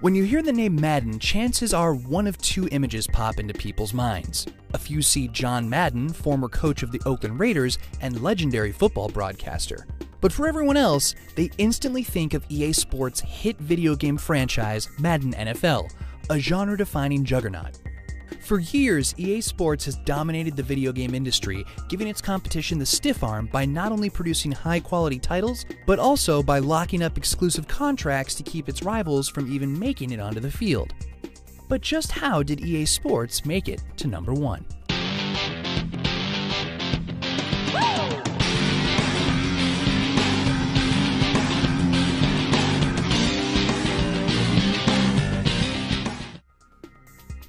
When you hear the name Madden, chances are one of two images pop into people's minds. A few see John Madden, former coach of the Oakland Raiders and legendary football broadcaster. But for everyone else, they instantly think of EA Sports' hit video game franchise, Madden NFL, a genre-defining juggernaut. For years, EA Sports has dominated the video game industry, giving its competition the stiff arm by not only producing high-quality titles, but also by locking up exclusive contracts to keep its rivals from even making it onto the field. But just how did EA Sports make it to number one?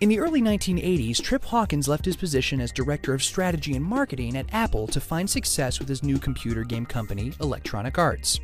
In the early 1980s, Trip Hawkins left his position as Director of Strategy and Marketing at Apple to find success with his new computer game company, Electronic Arts.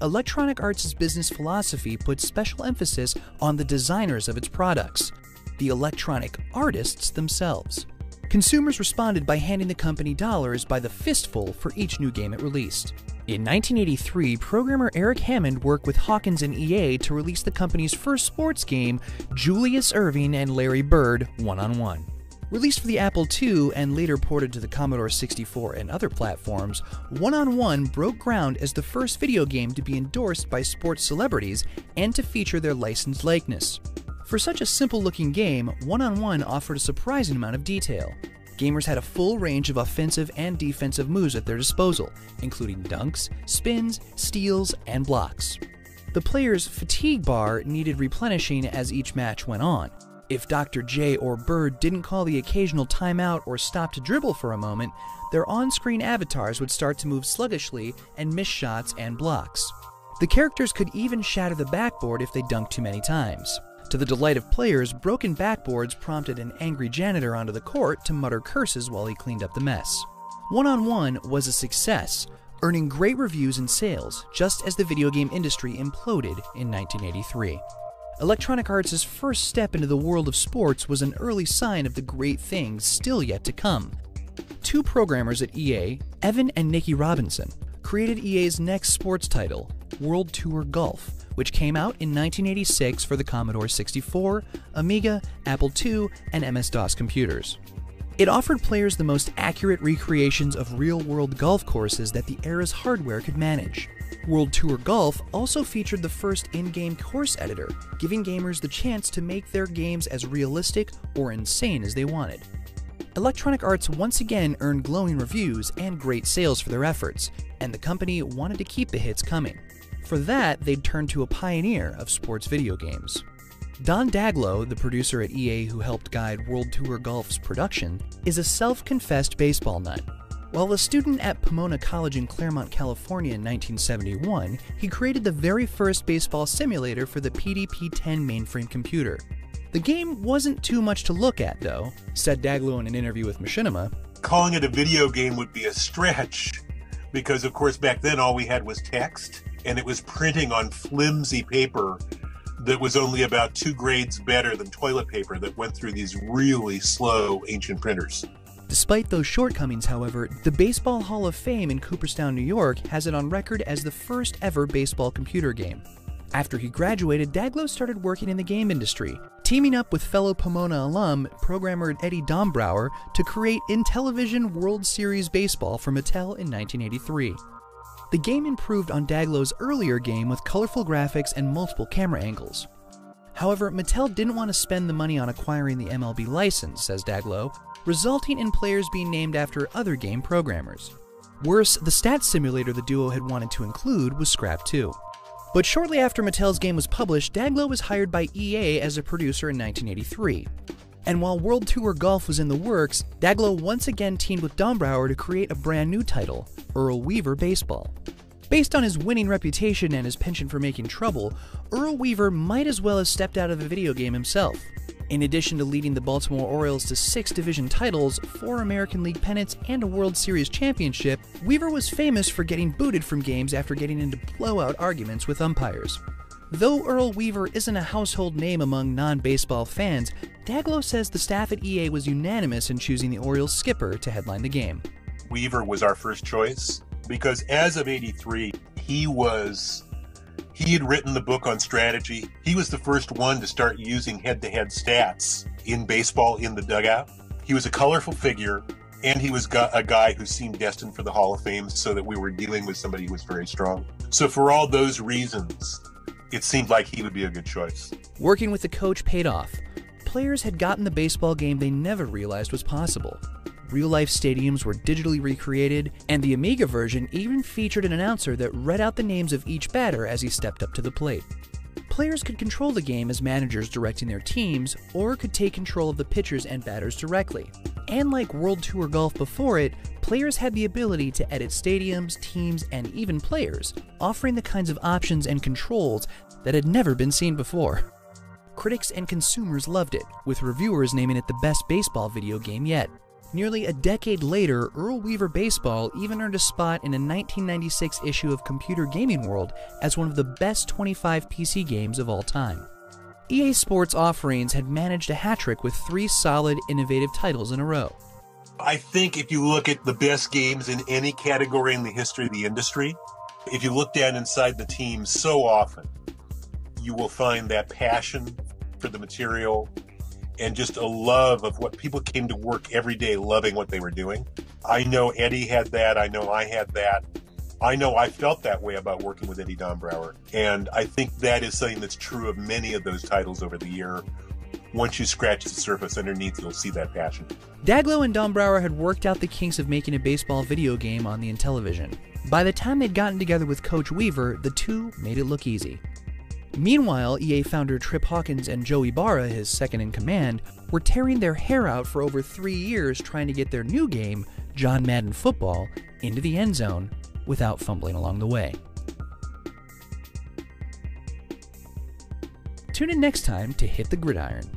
Electronic Arts' business philosophy puts special emphasis on the designers of its products, the electronic artists themselves. Consumers responded by handing the company dollars by the fistful for each new game it released. In 1983, programmer Eric Hammond worked with Hawkins and EA to release the company's first sports game, Julius Erving and Larry Bird One-on-One. Released for the Apple II and later ported to the Commodore 64 and other platforms, One-on-One broke ground as the first video game to be endorsed by sports celebrities and to feature their licensed likeness. For such a simple-looking game, One-on-One offered a surprising amount of detail. Gamers had a full range of offensive and defensive moves at their disposal, including dunks, spins, steals, and blocks. The player's fatigue bar needed replenishing as each match went on. If Dr. J or Bird didn't call the occasional timeout or stop to dribble for a moment, their on-screen avatars would start to move sluggishly and miss shots and blocks. The characters could even shatter the backboard if they dunked too many times. To the delight of players, broken backboards prompted an angry janitor onto the court to mutter curses while he cleaned up the mess. One-on-One was a success, earning great reviews and sales, just as the video game industry imploded in 1983. Electronic Arts' first step into the world of sports was an early sign of the great things still yet to come. Two programmers at EA, Evan and Nikki Robinson, created EA's next sports title, World Tour Golf, which came out in 1986 for the Commodore 64, Amiga, Apple II, and MS-DOS computers. It offered players the most accurate recreations of real-world golf courses that the era's hardware could manage. World Tour Golf also featured the first in-game course editor, giving gamers the chance to make their games as realistic or insane as they wanted. Electronic Arts once again earned glowing reviews and great sales for their efforts, and the company wanted to keep the hits coming. For that, they'd turn to a pioneer of sports video games. Don Daglow, the producer at EA who helped guide World Tour Golf's production, is a self-confessed baseball nut. While a student at Pomona College in Claremont, California in 1971, he created the very first baseball simulator for the PDP-10 mainframe computer. The game wasn't too much to look at, though, said Daglow in an interview with Machinima. Calling it a video game would be a stretch, because of course back then all we had was text, and it was printing on flimsy paper that was only about 2 grades better than toilet paper that went through these really slow ancient printers. Despite those shortcomings, however, the Baseball Hall of Fame in Cooperstown, New York has it on record as the first ever baseball computer game. After he graduated, Daglow started working in the game industry, teaming up with fellow Pomona alum, programmer Eddie Dombrower, to create Intellivision World Series Baseball for Mattel in 1983. The game improved on Daglow's earlier game with colorful graphics and multiple camera angles. However, Mattel didn't want to spend the money on acquiring the MLB license, says Daglow, resulting in players being named after other game programmers. Worse, the stats simulator the duo had wanted to include was scrapped too. But shortly after Mattel's game was published, Daglow was hired by EA as a producer in 1983. And while World Tour Golf was in the works, Daglow once again teamed with Dombrower to create a brand new title, Earl Weaver Baseball. Based on his winning reputation and his penchant for making trouble, Earl Weaver might as well have stepped out of the video game himself. In addition to leading the Baltimore Orioles to 6 division titles, 4 American League pennants, and a World Series championship, Weaver was famous for getting booted from games after getting into blowout arguments with umpires. Though Earl Weaver isn't a household name among non-baseball fans, Daglow says the staff at EA was unanimous in choosing the Orioles skipper to headline the game. Weaver was our first choice because as of '83, he was He had written the book on strategy. He was the first one to start using head-to-head stats in baseball in the dugout. He was a colorful figure, and he was a guy who seemed destined for the Hall of Fame, so that we were dealing with somebody who was very strong. So for all those reasons, it seemed like he would be a good choice. Working with the coach paid off. Players had gotten the baseball game they never realized was possible. Real-life stadiums were digitally recreated, and the Amiga version even featured an announcer that read out the names of each batter as he stepped up to the plate. Players could control the game as managers directing their teams, or could take control of the pitchers and batters directly. And like World Tour Golf before it, players had the ability to edit stadiums, teams, and even players, offering the kinds of options and controls that had never been seen before. Critics and consumers loved it, with reviewers naming it the best baseball video game yet. Nearly a decade later, Earl Weaver Baseball even earned a spot in a 1996 issue of Computer Gaming World as one of the best 25 PC games of all time. EA Sports offerings had managed a hat-trick with 3 solid, innovative titles in a row. I think if you look at the best games in any category in the history of the industry, if you look down inside the teams so often, you will find that passion for the material and just a love of what people came to work every day loving what they were doing. I know Eddie had that. I know I had that. I know I felt that way about working with Eddie Dombrower. And I think that is something that's true of many of those titles over the year. Once you scratch the surface underneath, you'll see that passion. Daglow and Dombrower had worked out the kinks of making a baseball video game on the Intellivision. By the time they'd gotten together with Coach Weaver, the two made it look easy. Meanwhile, EA founder Trip Hawkins and Joe Ibarra, his second-in-command, were tearing their hair out for over 3 years trying to get their new game, John Madden Football, into the end zone without fumbling along the way. Tune in next time to Hit the Gridiron.